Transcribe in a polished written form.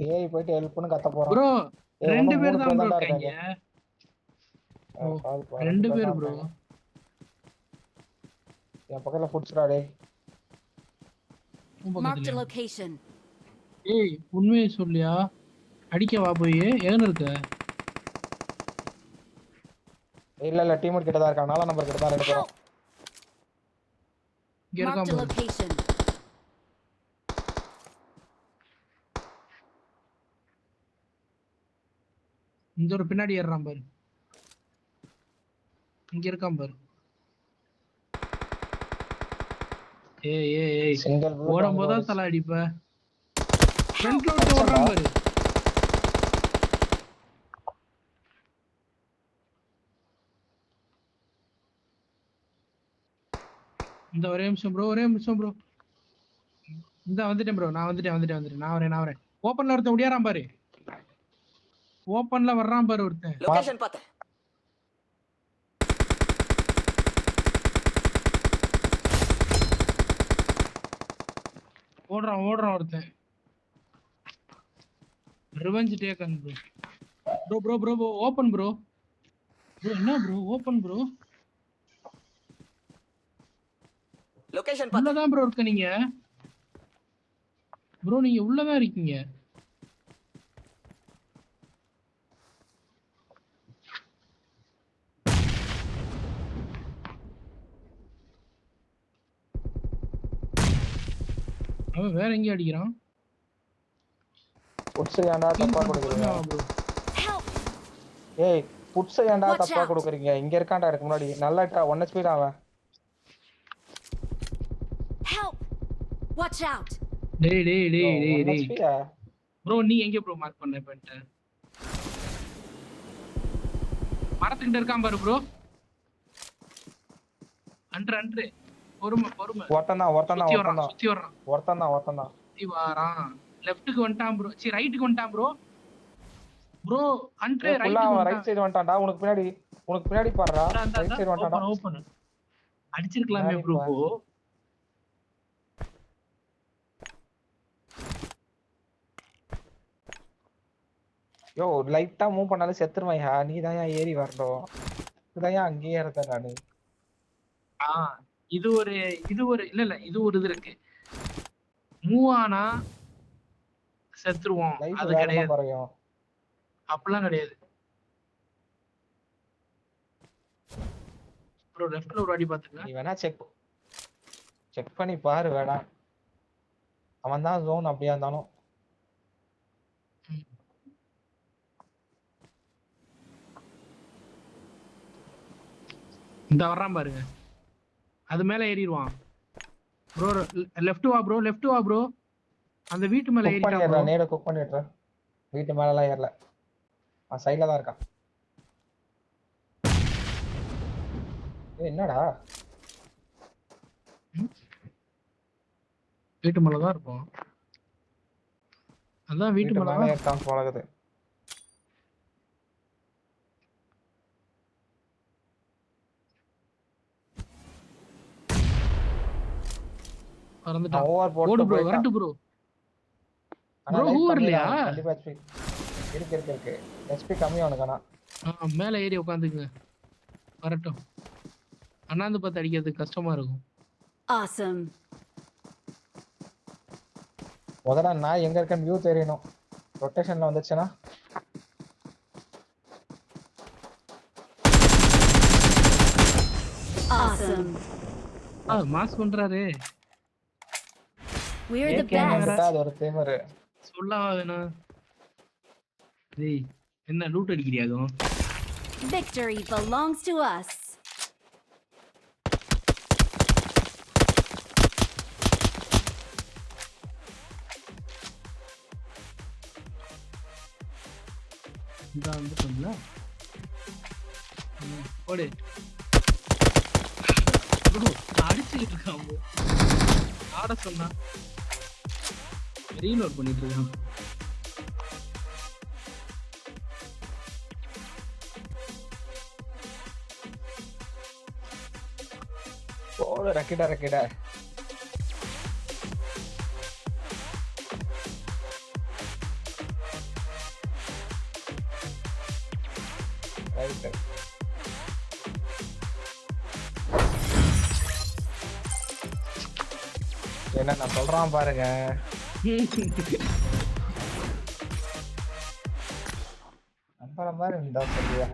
ஏய் போயிட்டு ஹெல்ப்னு கத்த போறான். ப்ரோ ஏய் ரெண்டு இன்னும் பேர் 3 தான் பேர் ப்ரோ தான்டா இருக்காங்க. இருக்காங்க. ரெண்டு பேர் ப்ரோ. என் பக்கத்துல புடிச்சுடா டேய். Marked a location. ஏய் உண்மையை சொல்லியா? அடிக்க வா போய் எங்க இருக்க? இல்ல டீம்மேட் கிட்ட தான் இருக்கான். 4 நம்பர் கிட்ட தான் ரெண்டு பேரும். இங்க இருக்கான் Marked a ப்ரோ. location. இந்த ஒரு பின்னாடி ஏறான் பாரு. இங்க இருக்கான் பாரு. ஏய் சிங்கிள் ப்ளூ ஓடும்போது தான் தலை அடிப்ப. ஃப்ரண்ட்ல விட்டு ஓடுறான் பாரு. இந்த ஒரே நிமிஷம் ப்ரோ. இந்த வந்துட்டேன் ப்ரோ. நான் வந்துட்டேன். நான் வரேன். ஓபன்ல ஒருத்தன் ஓடியாரான் பாரு. ஓபன்ல வர்றான் பாரு ஒருத்தன். லொகேஷன் பார்த்தேன். ஓடுறான் ஒருத்தன். Revenge taken bro. Open bro. என்ன ப்ரோ ஓபன் ப்ரோ? லொகேஷன் பார்த்தேன். உள்ளதான் ப்ரோ இருக்க நீங்க. ப்ரோ நீங்க உள்ளதான் இருக்கீங்க. அவன் வேற எங்க அடிக்கிறான்? புட்ஸ் ஏன்டா தப்பா கொடுக்குறீங்க? ஏய் புட்ஸ் ஏன்டா தப்பா கொடுக்குறீங்க? இங்க இருக்கான்டா எனக்கு முன்னாடி. நல்லா 1 HP தான் அவன். Help! Watch out! டேய். ப்ரோ நீ எங்க ப்ரோ மார்க் பண்ண பண்ணிட்ட? மரத்துக்கிட்ட இருக்கான் பாரு ப்ரோ. அன்று பொறுமை. ஒருத்தன் தான். சுத்தி வரான். சுத்தி வாரான். லெஃப்ட்டுக்கு வந்துட்டான் ப்ரோ. சரி ரைட்டுக்கு வந்துட்டான் ப்ரோ. ப்ரோ அன்று ரைட் சைடு வந்துட்டான்டா. உனக்கு பின்னாடி பாருடா. ரைட் சைடு வந்துட்டான்டா. ஓபன் அடிச்சிருக்கலாமே ப்ரோ. யோ லைட்டா மூவ் பண்ணாலே செத்துருவாயா? நீ தான் ஏறி வரணும். இதுதான் அங்கேயே இருந்த நானு. இது ஒரு இல்ல இது ஒரு இது இருக்கு. மூவ் ஆனா செத்துருவோம். அது கிடையாது. அப்படிலாம் கிடையாது ப்ரோ. லெஃப்ட்ல ஒரு அடி பாத்துங்க. நீ வேணா செக் பண்ணி பாரு வேணா. அவன் தான் ஜோன் அப்படியே இருந்தாலும். இந்த வர்றான் பாருங்க. அது மேல ஏறிடுவான் ப்ரோ. லெஃப்ட் வா ப்ரோ. அந்த வீட்டு மேல ஏறிட்டான் ப்ரோ. நேரா குக் பண்ணிடுறேன். வீட்டு மேல எல்லாம் ஏறல. அவன் சைடுல தான் இருக்கான். என்னடா வீட்டு மேல தான் இருப்பான். அதான் வீட்டு மேல இருக்கான் போலகுது. ஓடு ப்ரோ. வரட்டு ப்ரோ. ப்ரோ ஹூர் இல்லையா? கண்டிப்பா இருக்கு. எஸ்பி கம்மி அவனுக்கு. மேல ஏறி உட்காந்துக்குங்க. வரட்டும். அண்ணாந்து பார்த்து அடிக்கிறது கஷ்டமா இருக்கும். Awesome. முதல்ல நான் எங்க இருக்கேன்னு வியூ தெரியணும். ரொட்டேஷன்ல வந்துச்சுனா Awesome. மாஸ் பண்றாரே. We're the best. அது ஒரு திமிரு. சொல்லவா வேணாம். டேய் என்ன loot அடிக்கறியாகும்? Victory belongs to us. இதான் வந்து பண்ணல. ஓடு. ப்ரோ அடிச்சிட்டு இருக்கான் ப்ரோ. ஆட சொன்னா ரீலோட் பண்ணிட்டு இருக்கான். ஓடு ரக்கிடா. ரைட். என்ன நான் சொல்றான் பாருங்க. நம்புற மாதிரி இருந்தா சொல்லுவேன்.